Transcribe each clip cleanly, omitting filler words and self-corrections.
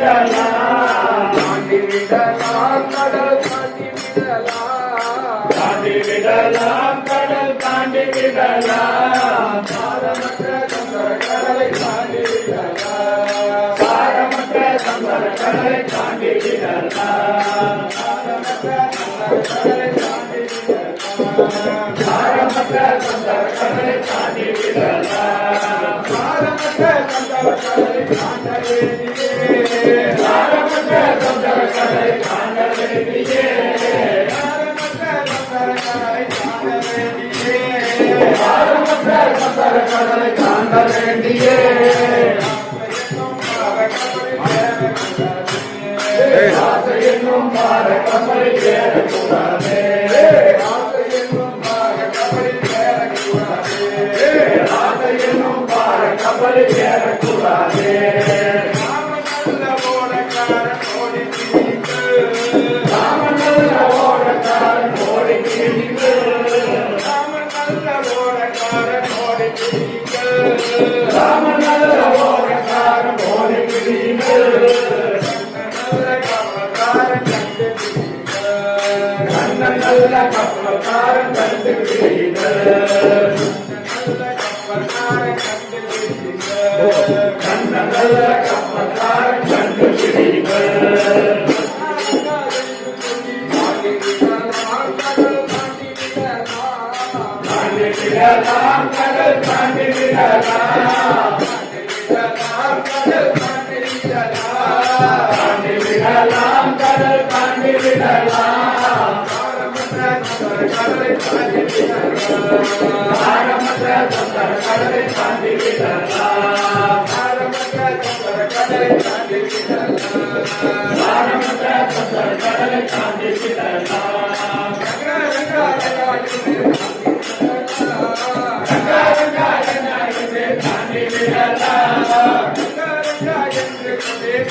விடலாம் தாண்டி விடலாம் கடல் தாண்டி விடலாம் தாண்டி விடலாம் கடல் தாண்டி விடலாம் சாரமற்ற சந்தர கடலை தாண்டி விடலாம் சாரமற்ற சந்தர கடலை தாண்டி விடலாம் சாரமற்ற சந்தர கடலை தாண்டி விடலாம் சாரமற்ற சந்தர கடலை தாண்டி விடலாம் சாரமற்ற சந்தர கடலை தாண்ட வேண்டியே சாரமற்ற சந்தர கடலை தாண்ட வேண்டியே சாரமற்ற சந்தர கடலை தாண்ட வேண்டியே சாரமற்ற சந்தர கடலை தாண்ட வேண்டியே ஆசை என்னும் பார கப்பலில் ஏறக்கூடாது ஆசை என்னும் பார கப்பலில் ஏறக்கூடாது ஆசை என்னும் பார கப்பலில் ஏறக்கூடாது ராமநல்ல ஓடக்காரன் ஓடி திணித்து ராமநல்ல ஓடக்காரன் ஓடி திணித்து ராமநல்ல ஓடக்காரன் ஓடி திணித்து ராமநல்ல ஓடக்காரன் ஓடி திணித்து நல்ல கப்பல்காரன் கண்டு நல்ல கப்பல்காரன் கண்டு தாண்டி விடலாம் கடல் தாண்டி விடலாம் தாண்டி விடலாம் கடல் தாண்டி விடலாம் கடலை தாண்டி விடலாம் ஆரமற்ற சந்தர கடலை தாண்டி விடலாம் ஆரமற்ற சந்தர கடலை தாண்டி விடலாம் ஆரமற்ற சந்தர கடலை தாண்டி விடலாம்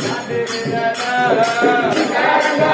தாண்டி விடலாம்